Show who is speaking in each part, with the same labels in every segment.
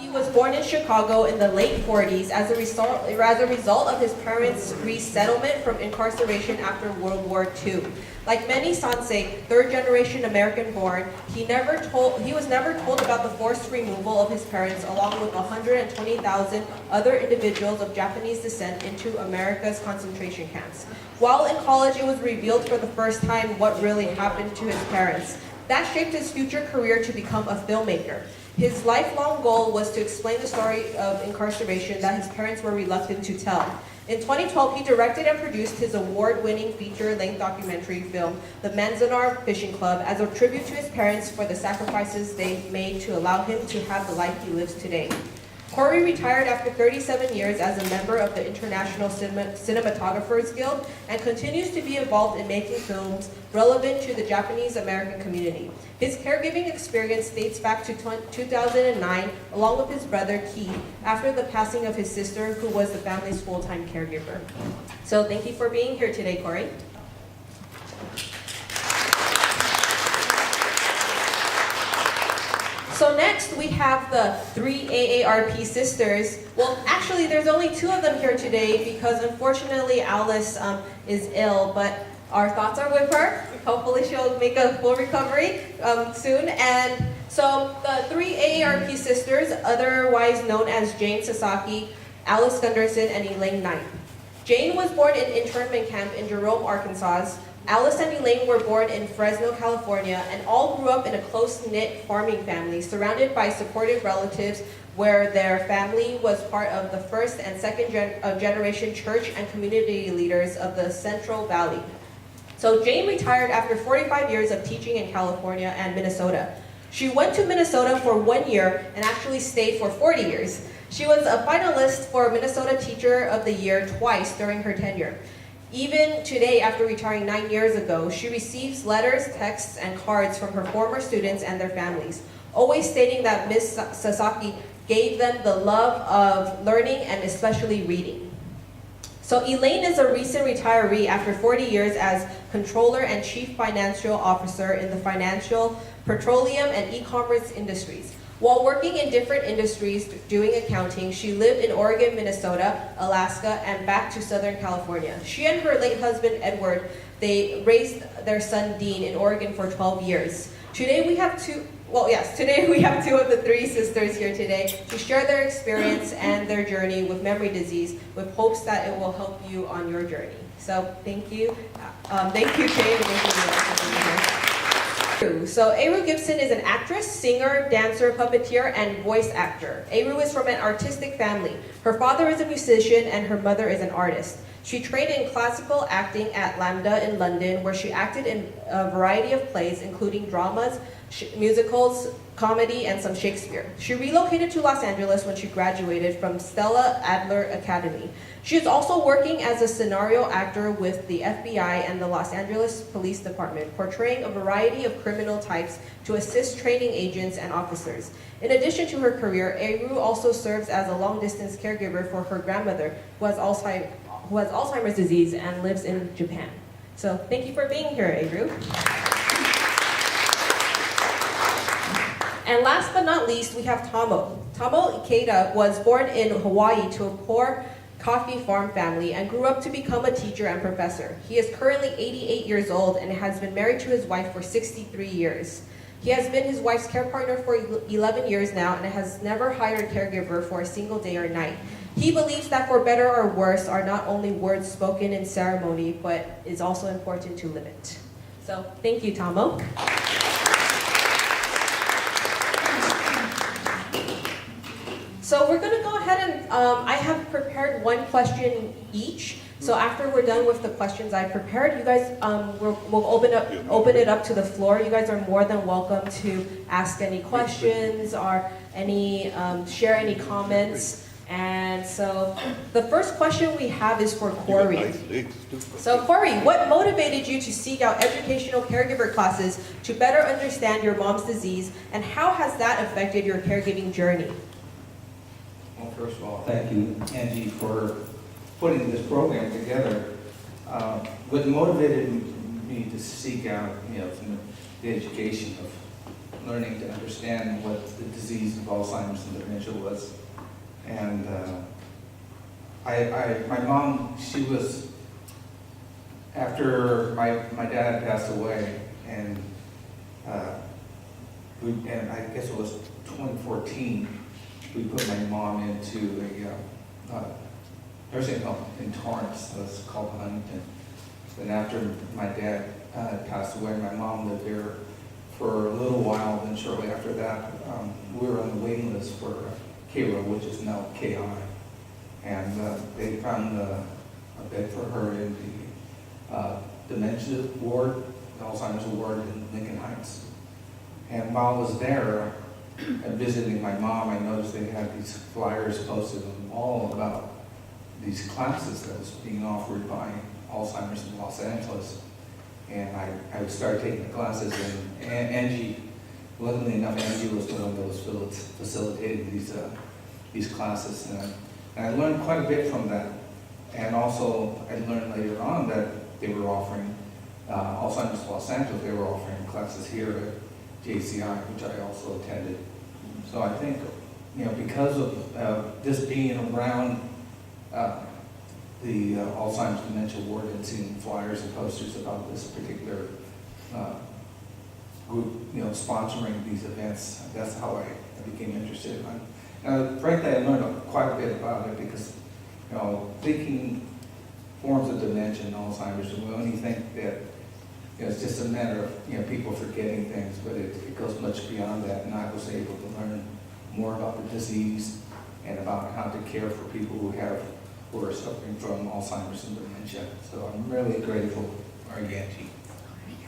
Speaker 1: He was born in Chicago in the late 40s as a result of his parents' resettlement from incarceration after World War II. Like many Sansei, third-generation American-born, he was never told about the forced removal of his parents along with 120,000 other individuals of Japanese descent into America's concentration camps. While in college, it was revealed for the first time what really happened to his parents. That shaped his future career to become a filmmaker. His lifelong goal was to explain the story of incarceration that his parents were reluctant to tell. In 2012, he directed and produced his award-winning feature-length documentary film, The Manzanar Fishing Club, as a tribute to his parents for the sacrifices they made to allow him to have the life he lives today. Corey retired after 37 years as a member of the International Cinematographers Guild and continues to be involved in making films relevant to the Japanese American community. His caregiving experience dates back to 2009, along with his brother Keith, after the passing of his sister, who was the family's full-time caregiver. So thank you for being here today, Corey. So next we have the 3 AARP sisters. Well, actually there's only 2 of them here today because unfortunately Alice is ill, but our thoughts are with her. Hopefully she'll make a full recovery soon. And so the 3 AARP sisters, otherwise known as Jane Sasaki, Alice Gunderson, and Elaine Knight. Jane was born in internment camp in Jerome, Arkansas. Alice and Elaine were born in Fresno, California, and all grew up in a close-knit farming family, surrounded by supportive relatives where their family was part of the first and second generation church and community leaders of the Central Valley. So Jane retired after 45 years of teaching in California and Minnesota. She went to Minnesota for 1 year and actually stayed for 40 years. She was a finalist for Minnesota Teacher of the Year twice during her tenure. Even today, after retiring 9 years ago, she receives letters, texts, and cards from her former students and their families, always stating that Ms. Sasaki gave them the love of learning and especially reading. So Elaine is a recent retiree after 40 years as controller and chief financial officer in the financial, petroleum, and e-commerce industries. While working in different industries doing accounting, she lived in Oregon, Minnesota, Alaska, and back to Southern California. She and her late husband, Edward, they raised their son, Dean, in Oregon for 12 years. Today we have 2 of the 3 sisters here today to share their experience and their journey with memory disease with hopes that it will help you on your journey. So thank you. Thank you, Jane, and thank you for being here. So Aru Gibson is an actress, singer, dancer, puppeteer, and voice actor. Aru is from an artistic family. Her father is a musician and her mother is an artist. She trained in classical acting at Lambda in London, where she acted in a variety of plays, including dramas, musicals, comedy, and some Shakespeare. She relocated to Los Angeles when she graduated from Stella Adler Academy. She is also working as a scenario actor with the FBI and the Los Angeles Police Department, portraying a variety of criminal types to assist training agents and officers. In addition to her career, Aru also serves as a long-distance caregiver for her grandmother, who has Alzheimer's disease and lives in Japan. So thank you for being here, Aru. And last but not least, we have Tamo. Tamo Ikeda was born in Hawaii to a poor coffee farm family and grew up to become a teacher and professor. He is currently 88 years old and has been married to his wife for 63 years. He has been his wife's care partner for 11 years now and has never hired a caregiver for a single day or night. He believes that for better or worse are not only words spoken in ceremony, but is also important to live it. So thank you, Tamo. So we're going to go ahead and I have prepared 1 question each. So after we're done with the questions I prepared, you guys, we'll open it up to the floor. You guys are more than welcome to ask any questions or share any comments. And so the first question we have is for Corey. So Corey, what motivated you to seek out educational caregiver classes to better understand your mom's disease, and how has that affected your caregiving journey?
Speaker 2: Well, first of all, thank you, Angie, for putting this program together. What motivated me to seek out, the education of learning to understand what the disease of Alzheimer's and dementia was. And my mom, she was, after my dad passed away, and I guess it was 2014, we put my mom into a nursing home in Torrance. It was called Huntington. And after my dad passed away, my mom lived there for a little while. Then shortly after that, we were on the waiting list for KRO, which is now KI. And they found a bed for her in the dementia ward, the Alzheimer's ward in Lincoln Heights. And while I was there and visiting my mom, I noticed they had these flyers posted on the wall about these classes that was being offered by Alzheimer's in Los Angeles. And I started taking the classes, and Angie, luckily enough, Angie was the one that was facilitating these classes. And I learned quite a bit from that. And also, I learned later on that they were offering, Alzheimer's Los Angeles, they were offering classes here at JCI, which I also attended. So I think, because of this being around the Alzheimer's dementia ward and seeing flyers and posters about this particular group, sponsoring these events, that's how I became interested. Frankly, I learned quite a bit about it because, thinking forms of dementia and Alzheimer's, we only think that it's just a matter of people forgetting things, but it goes much beyond that. And I was able to learn more about the disease and about how to care for people who are suffering from Alzheimer's and dementia. So I'm really grateful, Angie.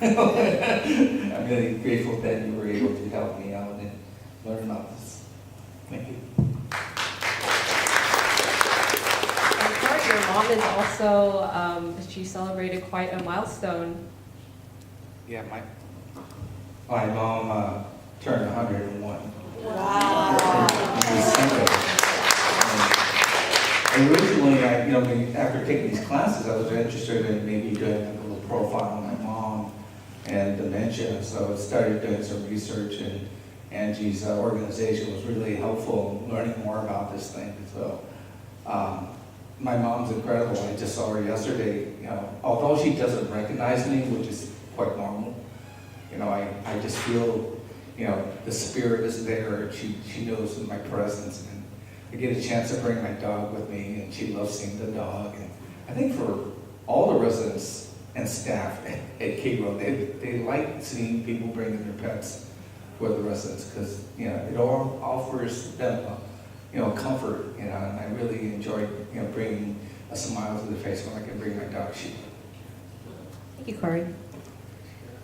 Speaker 2: I'm really grateful that you were able to help me out and learn about this. Thank you.
Speaker 1: And Kurt, your mom is also, she celebrated quite a milestone.
Speaker 2: Yeah, my mom turned 101.
Speaker 3: Wow.
Speaker 2: And originally, after taking these classes, I was interested in maybe doing a little profile on my mom and dementia. So I started doing some research, and Angie's organization was really helpful in learning more about this thing. So my mom's incredible. I just saw her yesterday. Although she doesn't recognize me, which is quite normal, I just feel, the spirit is there. She knows my presence. And I get a chance to bring my dog with me, and she loves seeing the dog. And I think for all the residents and staff at KRO, they like seeing people bringing their pets for the residents because, it all offers them, comfort, and I really enjoy, bringing a smile to the face when I can bring my dog Sheila.
Speaker 1: Thank you, Corey.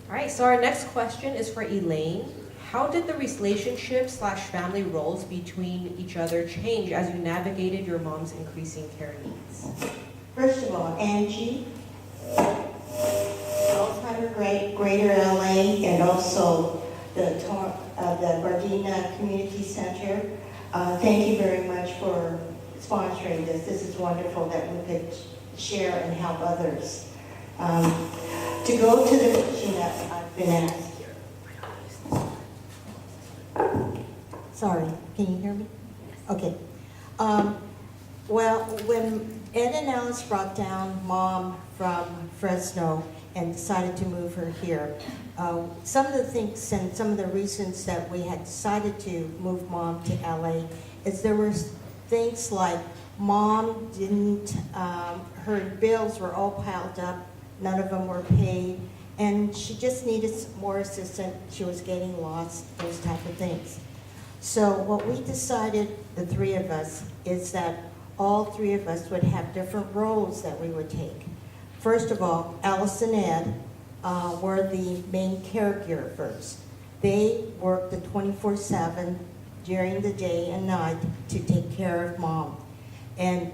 Speaker 1: All right, so our next question is for Elaine. How did the relationship/family roles between each other change as you navigated your mom's increasing care needs?
Speaker 3: First of all, Angie, Alzheimer Greater LA, and also the Gardena Community Center. Thank you very much for sponsoring this. This is wonderful that we could share and help others. To go to the question that I've been asked. Sorry, can you hear me? Okay. Well, when Ed and Alice brought down Mom from Fresno and decided to move her here, some of the things and some of the reasons that we had decided to move Mom to LA is there were things like Mom didn't, her bills were all piled up, none of them were paid, and she just needed more assistance. She was getting lost, those type of things. So what we decided, the three of us, is that all three of us would have different roles that we would take. First of all, Alice and Ed were the main caregivers. They worked the 24/7 during the day and night to take care of Mom. And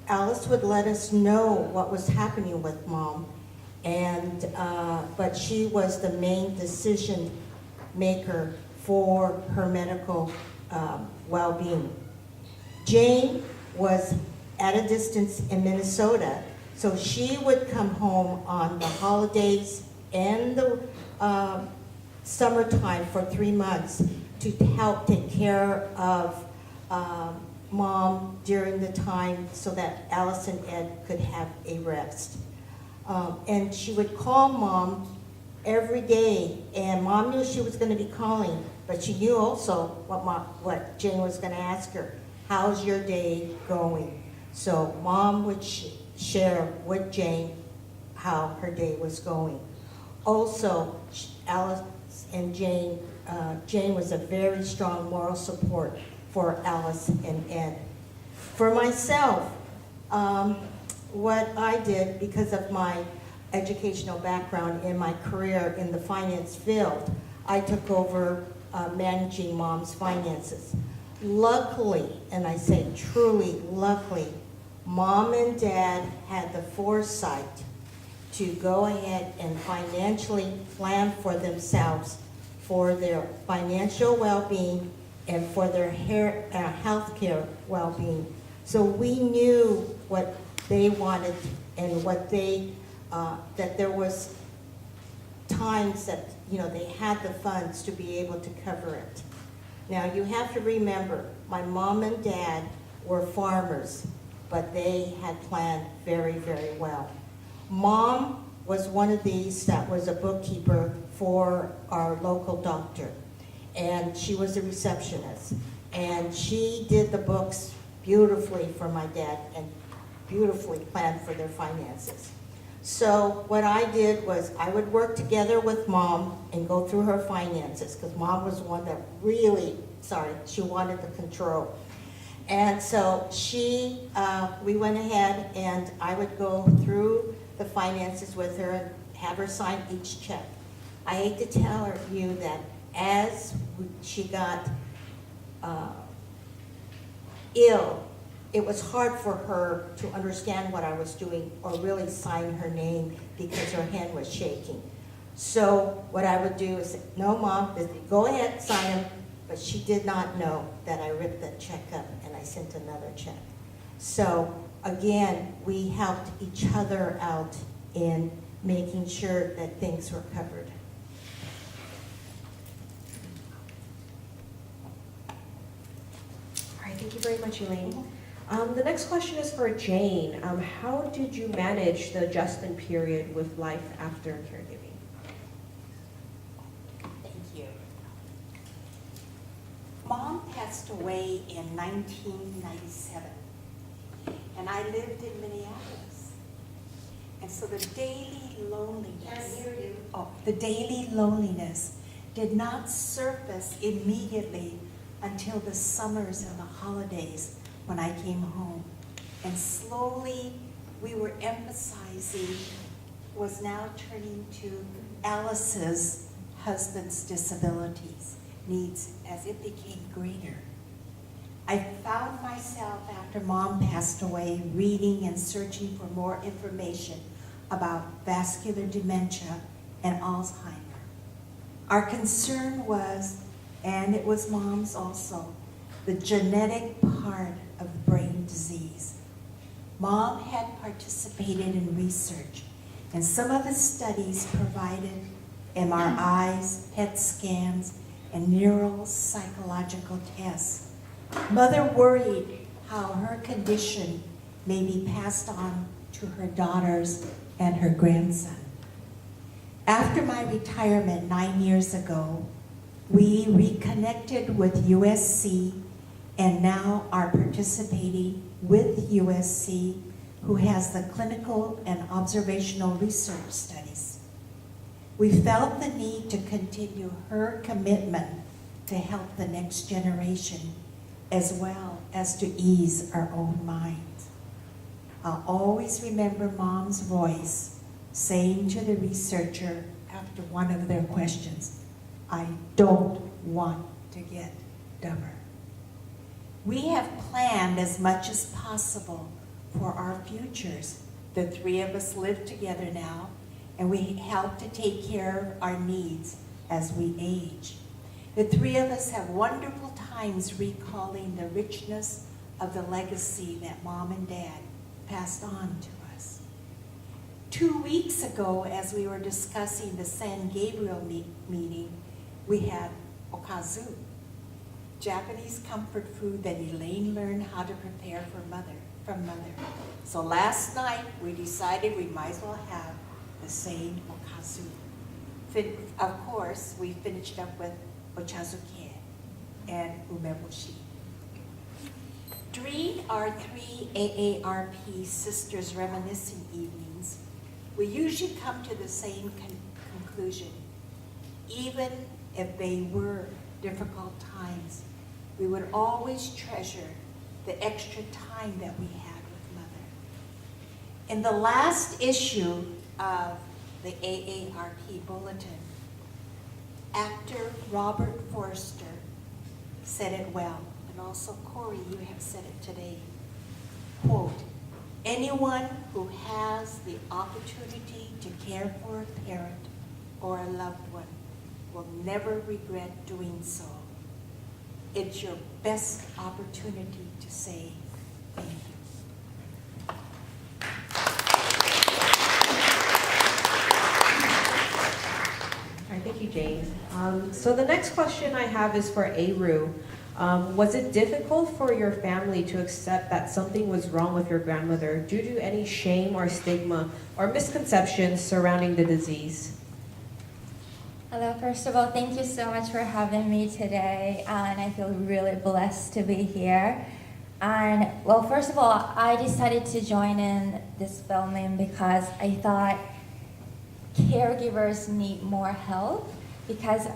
Speaker 3: Alice would let us know what was happening with Mom, and but she was the main decision maker for her medical well-being. Jane was at a distance in Minnesota, so she would come home on the holidays and the summertime for 3 months to help take care of Mom during the time so that Alice and Ed could have a rest. And she would call Mom every day, and Mom knew she was going to be calling, but she knew also what Jane was going to ask her. How's your day going? So Mom would share with Jane how her day was going. Also, Alice and Jane was a very strong moral support for Alice and Ed. For myself, what I did because of my educational background and my career in the finance field, I took over managing Mom's finances. Luckily, and I say truly luckily, Mom and Dad had the foresight to go ahead and financially plan for themselves for their financial well-being and for their health care well-being. So we knew what they wanted and what that there was times that, they had the funds to be able to cover it. Now, you have to remember, my mom and dad were farmers, but they had planned very, very well. Mom was one of these that was a bookkeeper for our local doctor, and she was a receptionist, and she did the books beautifully for my dad and beautifully planned for their finances. So what I did was I would work together with Mom and go through her finances, because Mom was one that really, she wanted the control. And so we went ahead and I would go through the finances with her and have her sign each check. I hate to tell you that as she got ill, it was hard for her to understand what I was doing or really sign her name because her hand was shaking. So what I would do is say, no, Mom, go ahead, sign them. But she did not know that I ripped that check up and I sent another check. So again, we helped each other out in making sure that things were covered.
Speaker 1: All right, thank you very much, Elaine. The next question is for Jane. How did you manage the adjustment period with life after caregiving?
Speaker 4: Thank you. Mom passed away in 1997, and I lived in Minneapolis. And so the daily loneliness did not surface immediately until the summers and the holidays when I came home. And slowly we were emphasizing, was now turning to Alice's husband's disabilities, needs as it became greater. I found myself, after Mom passed away, reading and searching for more information about vascular dementia and Alzheimer. Our concern was, and it was Mom's also, the genetic part of brain disease. Mom had participated in research, and some of the studies provided MRIs, PET scans, and neuropsychological tests. Mother worried how her condition may be passed on to her daughters and her grandson. After my retirement 9 years ago, we reconnected with USC and now are participating with USC, who has the clinical and observational research studies. We felt the need to continue her commitment to help the next generation, as well as to ease our own minds. I'll always remember Mom's voice saying to the researcher after one of their questions, "I don't want to get dumber." We have planned as much as possible for our futures. The three of us live together now, and we help to take care of our needs as we age. The three of us have wonderful times recalling the richness of the legacy that Mom and Dad passed on to us. 2 weeks ago, as we were discussing the San Gabriel meeting, we had okazu, Japanese comfort food that Elaine learned how to prepare from mother. So last night, we decided we might as well have the same okazu. Of course, we finished up with ochazuke and umeboshi. During our 3 AARP Sisters Reminiscing Evenings, we usually come to the same conclusion. Even if they were difficult times, we would always treasure the extra time that we had with Mother. In the last issue of the AARP Bulletin, actor Robert Forster said it well, and also Corey, you have said it today. Quote, anyone who has the opportunity to care for a parent or a loved one will never regret doing so. It's your best opportunity to say thank you.
Speaker 1: All right, thank you, Jane. So the next question I have is for Aru. Was it difficult for your family to accept that something was wrong with your grandmother due to any shame or stigma or misconceptions surrounding the disease?
Speaker 5: Hello, first of all, thank you so much for having me today, and I feel really blessed to be here. And well, first of all, I decided to join in this filming because I thought caregivers need more help, because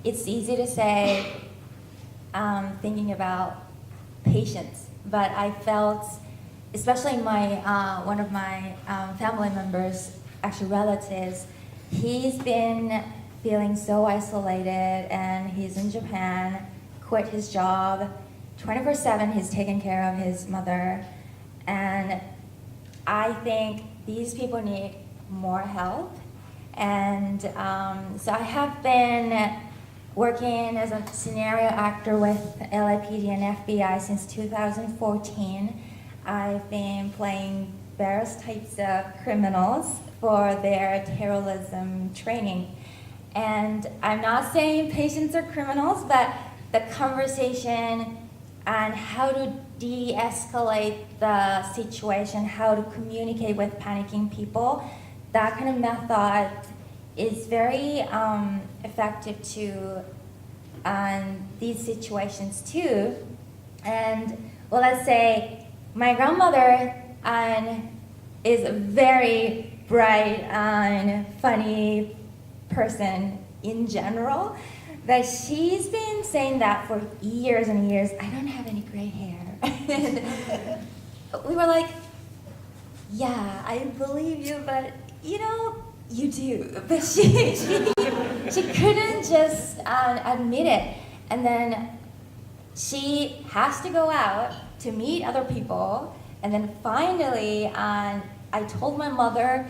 Speaker 5: it's easy to say thinking about patients, but I felt, especially one of my family members, actually relatives, he's been feeling so isolated, and he's in Japan, quit his job, 24/7 he's taking care of his mother, and I think these people need more help. And so I have been working as a scenario actor with LAPD and FBI since 2014. I've been playing various types of criminals for their terrorism training. And I'm not saying patients are criminals, but the conversation and how to de-escalate the situation, how to communicate with panicking people, that kind of method is very effective to these situations too. And well, let's say my grandmother is a very bright and funny person in general, but she's been saying that for years and years. I don't have any gray hair. And we were like, yeah, I believe you, but you know, you do. But she couldn't just admit it. And then she has to go out to meet other people. And then finally, I told my mother,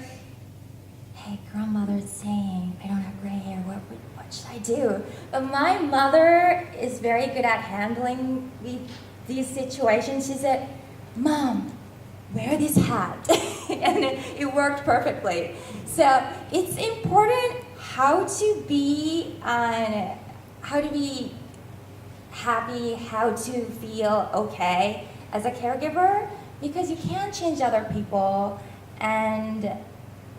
Speaker 5: hey, grandmother's saying I don't have gray hair. What should I do? But my mother is very good at handling these situations. She said, Mom, wear this hat. And it worked perfectly. So it's important how to be happy, how to feel okay as a caregiver, because you can't change other people. And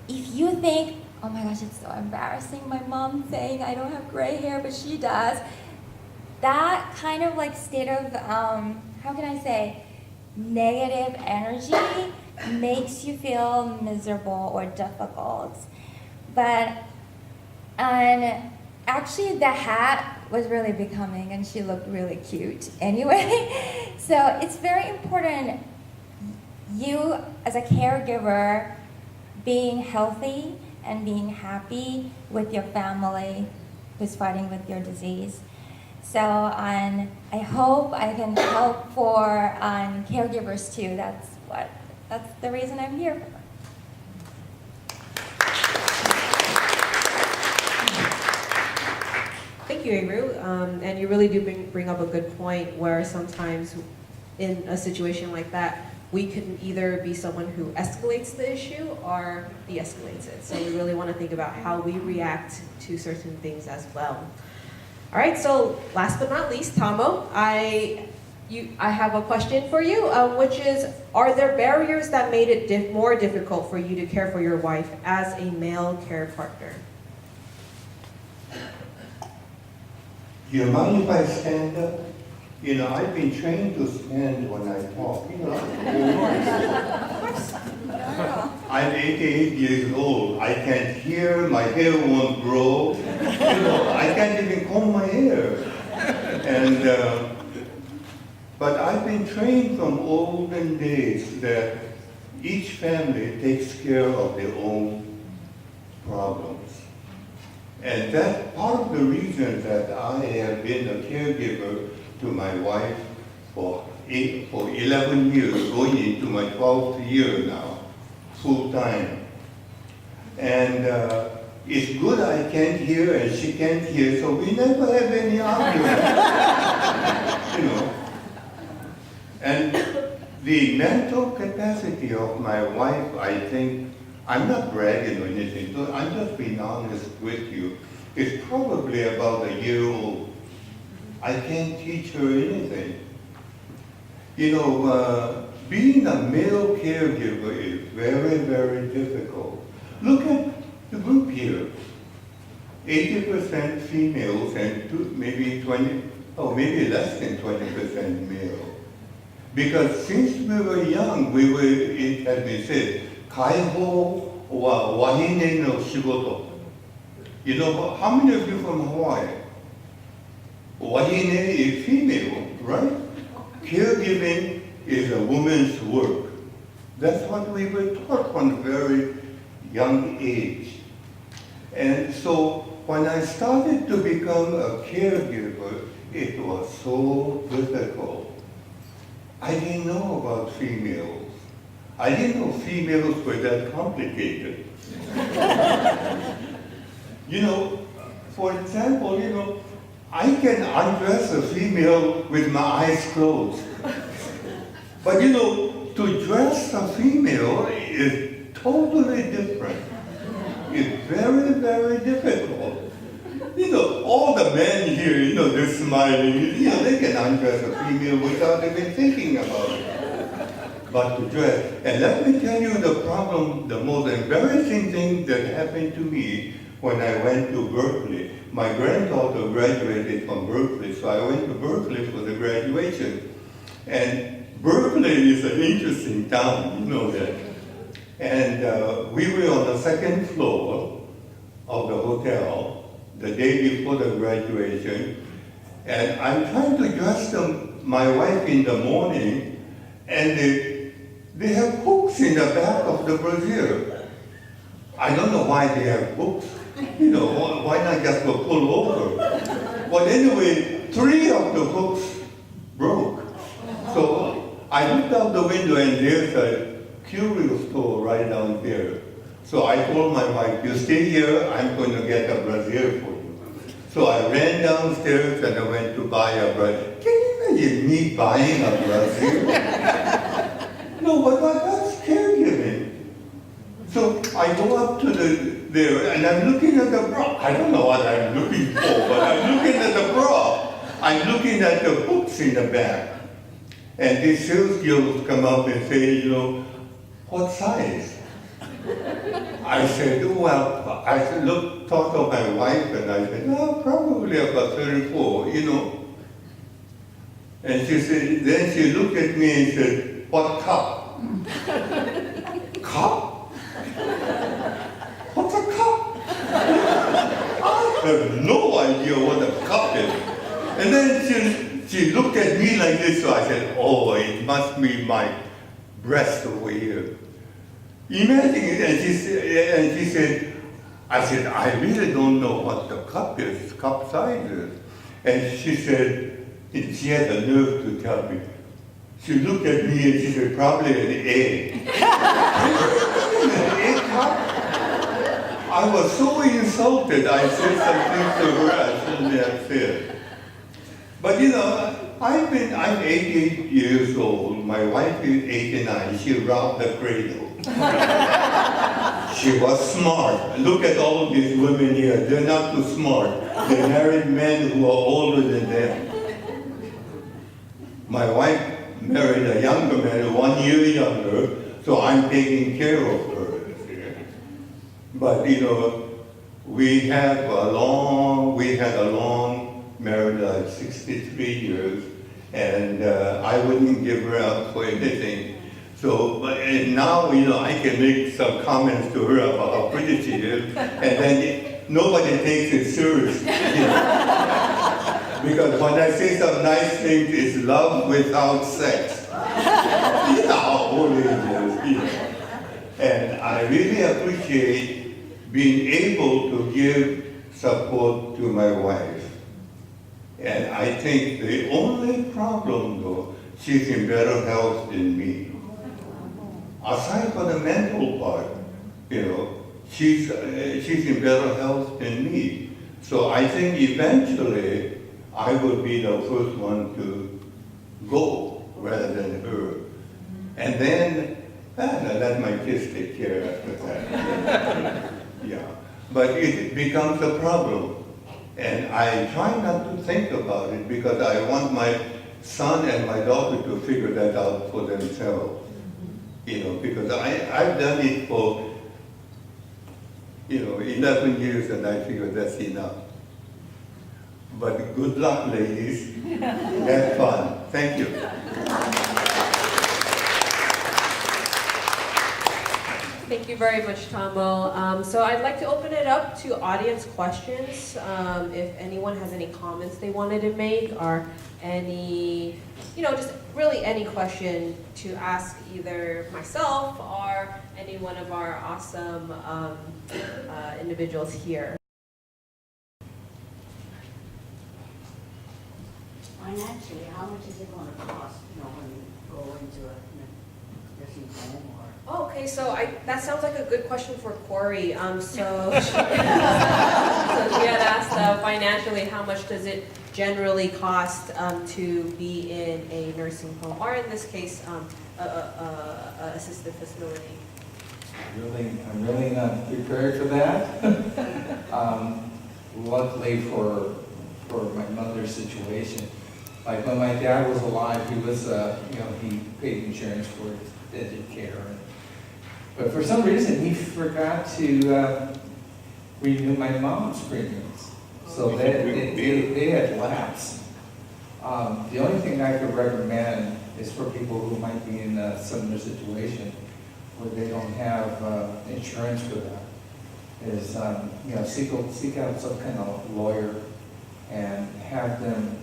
Speaker 5: if you think, oh my gosh, it's so embarrassing, my mom saying I don't have gray hair, but she does, that kind of like state of, how can I say, negative energy makes you feel miserable or difficult. But actually the hat was really becoming, and she looked really cute anyway. So it's very important, you as a caregiver, being healthy and being happy with your family who's fighting with your disease. So I hope I can help for caregivers too. That's the reason I'm here.
Speaker 1: Thank you, Aru. And you really do bring up a good point, where sometimes in a situation like that, we can either be someone who escalates the issue or de-escalates it. So we really want to think about how we react to certain things as well. All right, so last but not least, Tamo, I have a question for you, which is, are there barriers that made it more difficult for you to care for your wife as a male care partner?
Speaker 6: Do you mind if I stand up? You know, I've been trained to stand when I talk. You know, I'm 88 years old. I can't hear, my hair won't grow. You know, I can't even comb my hair. And, but I've been trained from olden days that each family takes care of their own problems. And that's part of the reason that I have been a caregiver to my wife for 11 years, going into my 12th year now, full time. And it's good I can't hear and she can't hear, so we never have any argument. You know. And the mental capacity of my wife, I think, I'm not bragging or anything, so I'm just being honest with you. It's probably about a year old. I can't teach her anything. You know, being a male caregiver is very, very difficult. Look at the group here. 80% females and maybe less than 20% male. Because since we were young, it has been said, Kaiho wa wahine no shigoto. You know, how many of you from Hawaii? Wahine is female, right? Caregiving is a woman's work. That's what we were taught from a very young age. And so when I started to become a caregiver, it was so difficult. I didn't know about females. I didn't know females were that complicated. You know, for example, you know, I can undress a female with my eyes closed. But you know, to dress a female is totally different. It's very, very difficult. You know, all the men here, you know, they're smiling. You know, they can undress a female without even thinking about it. But to dress. And let me tell you the problem, the most embarrassing thing that happened to me when I went to Berkeley. My granddaughter graduated from Berkeley, so I went to Berkeley for the graduation. And Berkeley is an interesting town, you know that. And we were on the second floor of the hotel the day before the graduation, and I'm trying to dress my wife in the morning, and they have hooks in the back of the brassiere. I don't know why they have hooks. You know, why not just go pull over? But anyway, 3 of the hooks broke. So I looked out the window and there's a curio store right down there. So I told my wife, you stay here, I'm going to get a brassiere for you. So I ran downstairs and I went to buy a brassiere. Can you imagine me buying a brassiere? No, but that's caregiving. So I go up to there and I'm looking at the bra. I don't know what I'm looking for, but I'm looking at the bra. I'm looking at the hooks in the back. And these sales girls come up and say, you know, what size? I said, well, thought of my wife, and I said, no, probably about 34, you know. And she said, then she looked at me and said, what cup? Cup? What's a cup? I have no idea what a cup is. And then she looked at me like this, so I said, oh, it must be my breast over here. Imagine it, and she said, I said, I really don't know what the cup is, cup size is. And she said, she had the nerve to tell me. She looked at me and she said, probably an egg. An egg cup? I was so insulted, I said something to her I shouldn't have said. But you know, I'm 88 years old. My wife is 89. She rocked the cradle. She was smart. Look at all of these women here. They're not too smart. They married men who are older than them. My wife married a younger man, 1 year younger, so I'm taking care of her. But we had a long married like 63 years, and I wouldn't give her up for anything. So, and now, I can make some comments to her about how pretty she is, and then nobody takes it seriously. Because when I say some nice things, it's love without sex. How old it is, And I really appreciate being able to give support to my wife. And I think the only problem, though, she's in better health than me. Aside from the mental part, she's in better health than me. So I think eventually I will be the first one to go rather than her. And then let my kids take care after that. Yeah. But it becomes a problem. And I try not to think about it because I want my son and my daughter to figure that out for themselves. Because I've done it for 11 years and I figure that's enough. But good luck, ladies. Have fun. Thank you.
Speaker 1: Thank you very much, Tomo. So I'd like to open it up to audience questions. If anyone has any comments they wanted to make or any, just really any question to ask either myself or any one of our awesome individuals here.
Speaker 7: Financially, how much is it going to cost, when you go into a nursing home or?
Speaker 1: Oh, okay, so that sounds like a good question for Corey. So she had asked financially, how much does it generally cost to be in a nursing home, or in this case, a assisted facility?
Speaker 2: I'm really not prepared for that. Luckily for my mother's situation, like when my dad was alive, he was, he paid insurance for his dental care. But for some reason, he forgot to renew my mom's premiums. So they had lapsed. The only thing I could recommend is for people who might be in a similar situation where they don't have insurance for that, is seek out some kind of lawyer and have them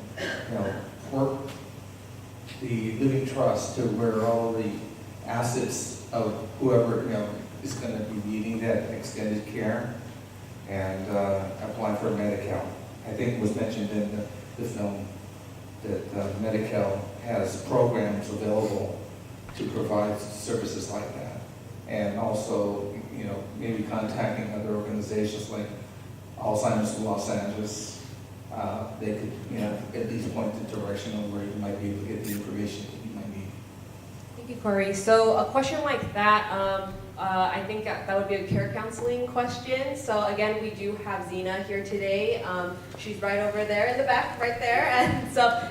Speaker 2: work the living trust to where all the assets of whoever is going to be needing that extended care, and apply for Medi-Cal. I think it was mentioned in the film that Medi-Cal has programs available to provide services like that, and also maybe contacting other organizations like Alzheimer's in Los Angeles. They could at least point the direction on where you might be able to get the information that you might need.
Speaker 1: Thank you, Corey. So a question like that, I think that would be a care counseling question. So again, we do have Zena here today. She's right over there in the back, right there. And so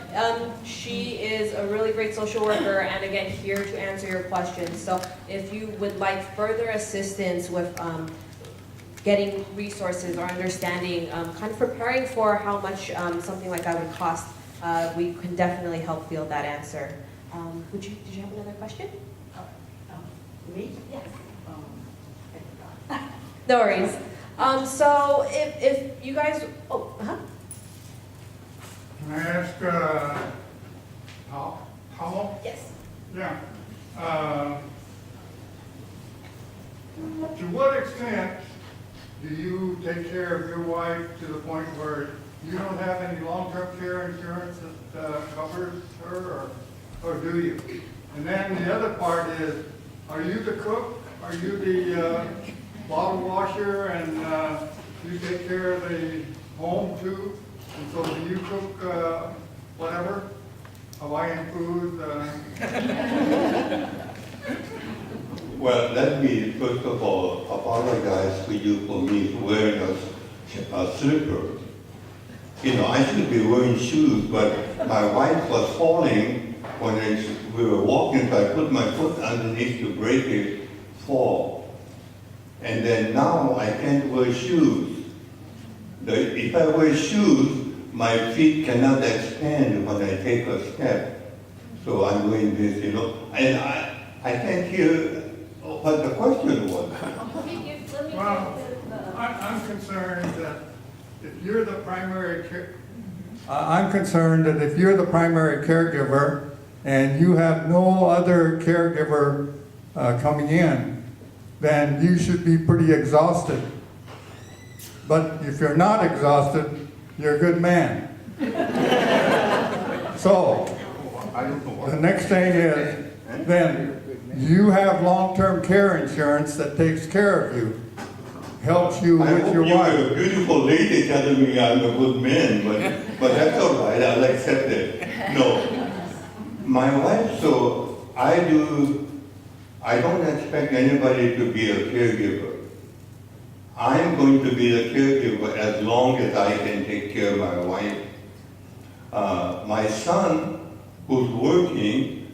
Speaker 1: she is a really great social worker and again, here to answer your questions. So if you would like further assistance with getting resources or understanding, kind of preparing for how much something like that would cost, we can definitely help field that answer. Did you have another question?
Speaker 7: Me?
Speaker 1: Yes.
Speaker 7: I forgot.
Speaker 1: No worries. So if you guys,
Speaker 8: Can I ask, Tomo?
Speaker 1: Yes.
Speaker 8: Yeah. To what extent do you take care of your wife to the point where you don't have any long-term care insurance that covers her, or do you? And then the other part is, are you the cook? Are you the bottle washer, and you take care of the home too? And so do you cook whatever? Hawaiian food?
Speaker 6: Well, let me first of all apologize to you for me wearing a slipper. You know, I should be wearing shoes, but my wife was falling when we were walking, so I put my foot underneath to break it, fall. And then now I can't wear shoes. If I wear shoes, my feet cannot expand when I take a step. So I'm doing this, you know. And I can't hear what the question was.
Speaker 8: Well, I'm concerned that if you're the primary caregiver and you have no other caregiver coming in, then you should be pretty exhausted. But if you're not exhausted, you're a good man. So, the next thing is, then you have long-term care insurance that takes care of you, helps you with your
Speaker 6: I hope
Speaker 8: wife.
Speaker 6: you're a beautiful lady telling me I'm a good man, but that's all right, I'll accept it. No, my wife, so I don't expect anybody to be a caregiver. I'm going to be a caregiver as long as I can take care of my wife. My son, who's working,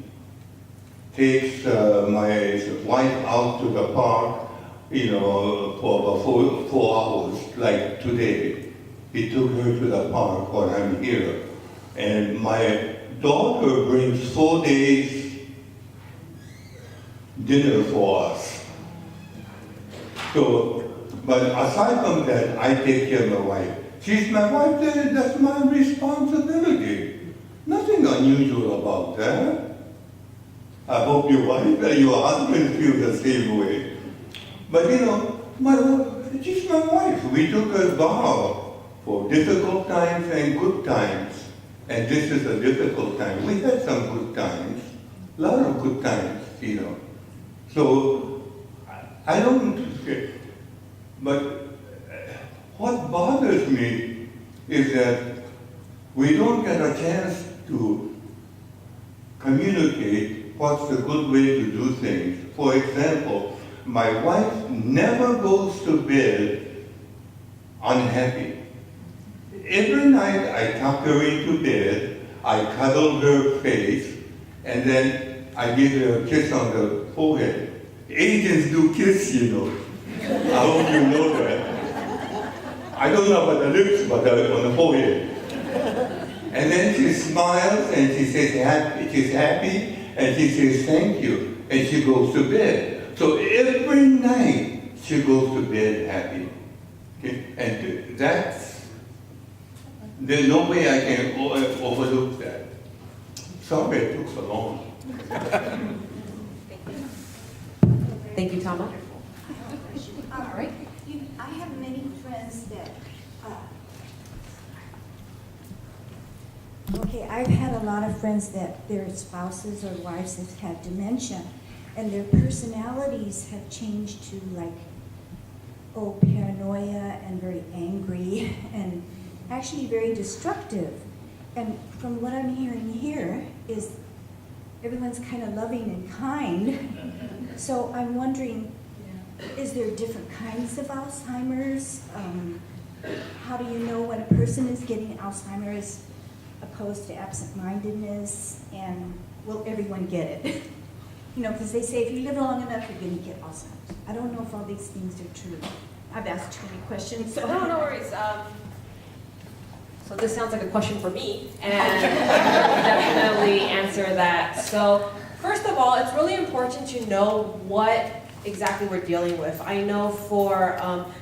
Speaker 6: takes my wife out to the park, you know, for about 4 hours, like today. He took her to the park while I'm here. And my daughter brings 4 days dinner for us. So, but aside from that, I take care of my wife. She's my wife, that's my responsibility. Nothing unusual about that. I hope your wife, your husband feels the same way. But you know, she's my wife. We took a vow for difficult times and good times. And this is a difficult time. We had some good times, a lot of good times, you know. So, I don't, but what bothers me is that we don't get a chance to communicate what's a good way to do things. For example, my wife never goes to bed unhappy. Every night I tuck her into bed, I cuddle her face, and then I give her a kiss on the forehead. Agents do kiss, you know. I hope you know that. I don't know about the lips, but on the forehead. And then she smiles and she says she's happy, and she says thank you, and she goes to bed. So every night she goes to bed happy. Okay? And there's no way I can overlook that. Sorry it took so long.
Speaker 1: Thank you, Tama.
Speaker 4: All right. I have many friends that, okay, I've had a lot of friends that their spouses or wives have had dementia, and their personalities have changed to paranoia and very angry and actually very destructive. And from what I'm hearing here is everyone's kind of loving and kind. So I'm wondering, is there different kinds of Alzheimer's? How do you know when a person is getting Alzheimer's opposed to absent-mindedness? And will everyone get it? You know, because they say if you live long enough, you're going to get Alzheimer's. I don't know if all these things are true. I've asked too many questions. So.
Speaker 1: No worries. So this sounds like a question for me, and I will definitely answer that. So first of all, it's really important to know what exactly we're dealing with. I know for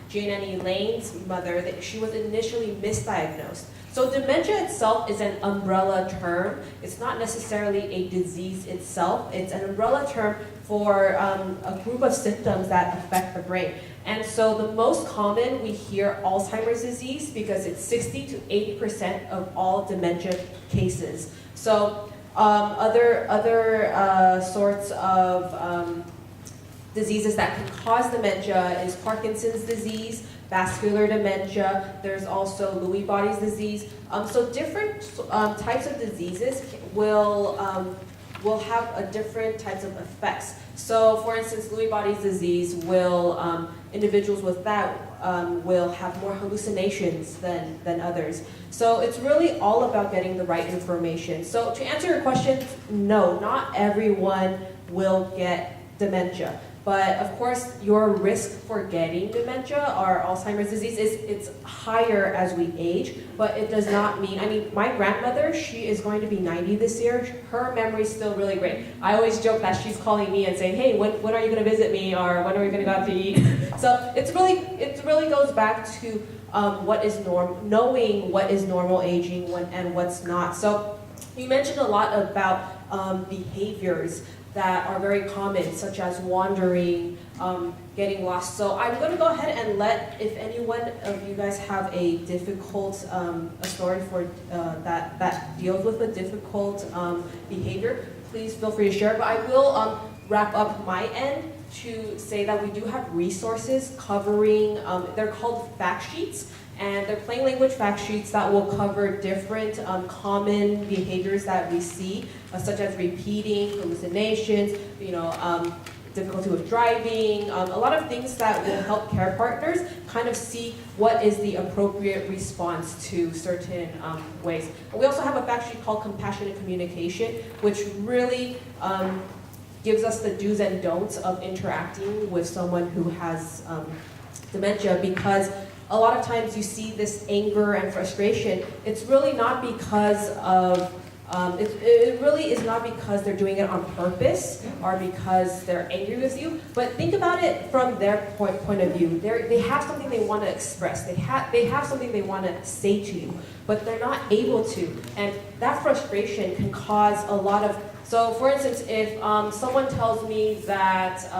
Speaker 1: Jane Annie Lane's mother that she was initially misdiagnosed. So dementia itself is an umbrella term. It's not necessarily a disease itself. It's an umbrella term for a group of symptoms that affect the brain. And so the most common, we hear Alzheimer's disease because it's 60 to 80% of all dementia cases. So other sorts of diseases that can cause dementia is Parkinson's disease, vascular dementia. There's also Lewy bodies disease. So different types of diseases will have a different types of effects. So for instance, Lewy bodies disease will, individuals with that will have more hallucinations than others. So it's really all about getting the right information. So to answer your question, no, not everyone will get dementia. But of course, your risk for getting dementia or Alzheimer's disease it's higher as we age, but it does not mean, I mean, my grandmother, she is going to be 90 this year. Her memory's still really great. I always joke that she's calling me and saying, hey, when are you gonna visit me, or when are we gonna go out to eat? So it really goes back to what is knowing what is normal aging and what's not. So you mentioned a lot about behaviors that are very common, such as wandering, getting lost. So I'm going to go ahead and if anyone of you guys have a difficult, a story for that deals with a difficult behavior, please feel free to share. But I will wrap up my end to say that we do have resources covering, they're called fact sheets. And they're plain language fact sheets that will cover different common behaviors that we see, such as repeating, hallucinations, difficulty with driving, a lot of things that will help care partners kind of see what is the appropriate response to certain ways. And we also have a fact sheet called compassionate communication, which really gives us the do's and don'ts of interacting with someone who has dementia, because a lot of times you see this anger and frustration. It's really not because of, it really is not because they're doing it on purpose or because they're angry with you, but think about it from their point of view. They have something they want to express. They have something they want to say to you, but they're not able to. And that frustration can cause a lot of, so for instance, if someone tells me that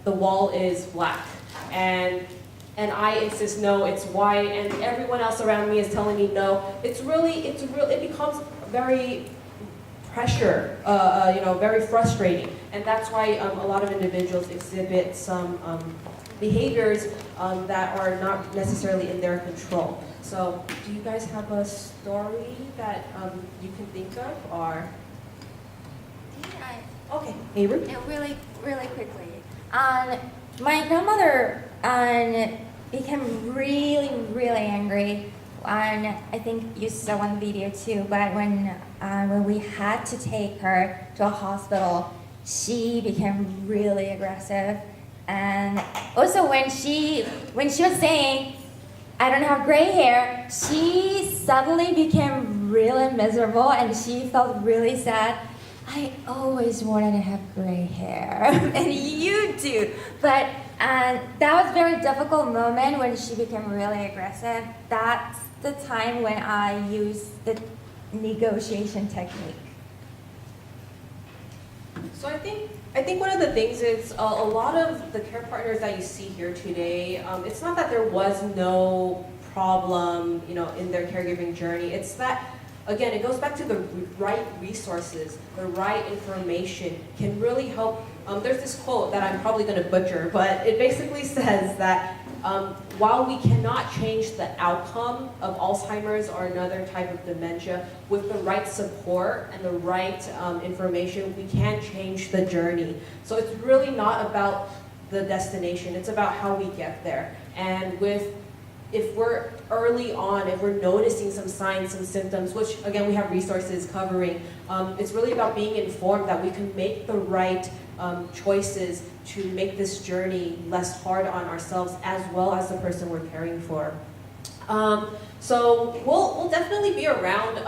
Speaker 1: the wall is black, and I insist no, it's white, and everyone else around me is telling me no, it becomes very pressure, very frustrating, and that's why a lot of individuals exhibit some behaviors that are not necessarily in their control. So, do you guys have a story that you can think of, or? Okay, Avery?
Speaker 5: Yeah, really quickly. My grandmother became really angry. I think you saw one video too, but when we had to take her to a hospital, she became really aggressive. And also when she was saying, I don't have gray hair, she suddenly became really miserable and she felt really sad. I always wanted to have gray hair, and you do. But that was a very difficult moment when she became really aggressive. That's the time when I used the negotiation technique.
Speaker 1: So I think one of the things is a lot of the care partners that you see here today, it's not that there was no problem, in their caregiving journey. It's that, again, it goes back to the right resources, the right information can really help. There's this quote that I'm probably going to butcher, but it basically says that while we cannot change the outcome of Alzheimer's or another type of dementia, with the right support and the right information, we can change the journey. So it's really not about the destination, it's about how we get there. And if we're early on, if we're noticing some signs, some symptoms, which again we have resources covering, it's really about being informed that we can make the right choices to make this journey less hard on ourselves as well as the person we're caring for. So we'll definitely be around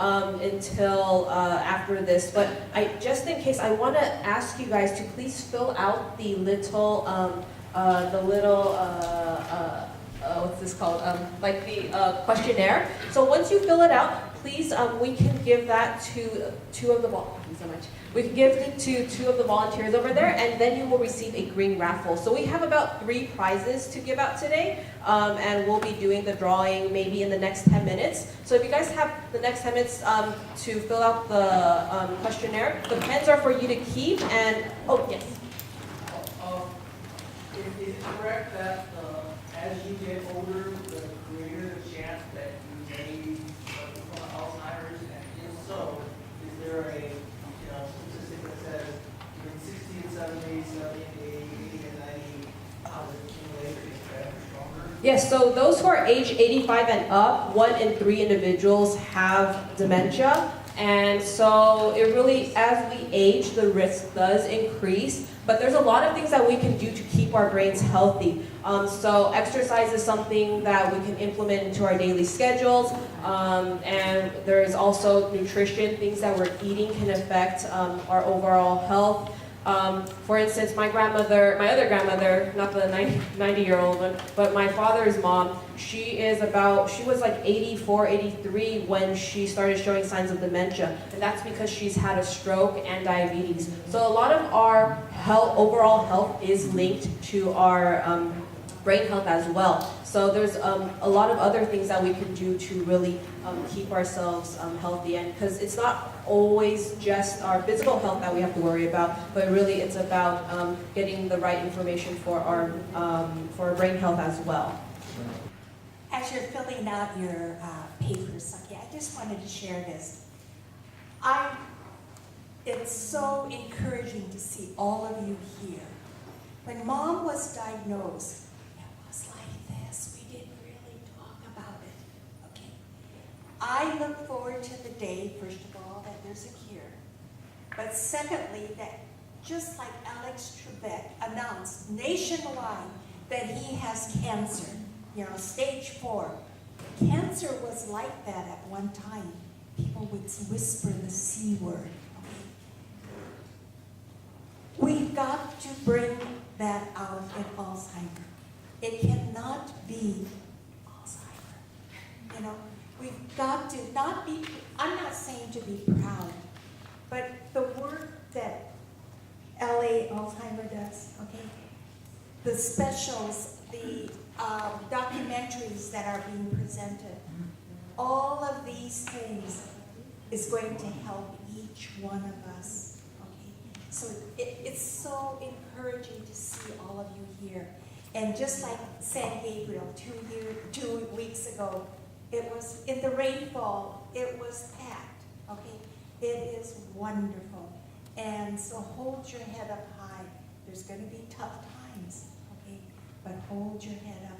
Speaker 1: until after this, but just in case, I want to ask you guys to please fill out the little what's this called? Like the questionnaire. So once you fill it out, please, we can give that to two of the volunteers. So much. We can give it to two of the volunteers over there, and then you will receive a green raffle. So we have about 3 prizes to give out today, and we'll be doing the drawing maybe in the next 10 minutes. So if you guys have the next 10 minutes to fill out the questionnaire, the pens are for you to keep. And oh yes.
Speaker 9: Is it correct that as you get older, the
Speaker 1: Yes, so those who are age 85 and up, 1 in 3 individuals have dementia. And so it really, as we age, the risk does increase. But there's a lot of things that we can do to keep our brains healthy. So exercise is something that we can implement into our daily schedules. And there's also nutrition. Things that we're eating can affect our overall health. For instance, my other grandmother, not the 90-year-old one, but my father's mom, she was like 84, 83 when she started showing signs of dementia. And that's because she's had a stroke and diabetes. So a lot of our overall health is linked to our brain health as well. So there's a lot of other things that we can do to really keep ourselves healthy, and because it's not always just our physical health that we have to worry about, but really it's about getting the right information for our brain health as well.
Speaker 4: As you're filling out your papers, okay, I just wanted to share this. It's so encouraging to see all of you here. When Mom was diagnosed, it was like this. We didn't really talk about it, okay? I look forward to the day, first of all, that there's a cure. But secondly, that just like Alex Trebek announced nationwide that he has cancer, stage 4. Cancer was like that at one time. People would whisper the C word. We've got to bring that out in Alzheimer. It cannot be Alzheimer. We've got to not be, I'm not saying to be proud, but the work that LA Alzheimer does, okay? The specials, the documentaries that are being presented, all of these things is going to help each one of us, okay? So it's so encouraging to see all of you here. And just like San Gabriel 2 weeks ago, it was in the rainfall, it was packed, okay? It is wonderful. And so hold your head up high. There's going to be tough times, okay? But hold your head up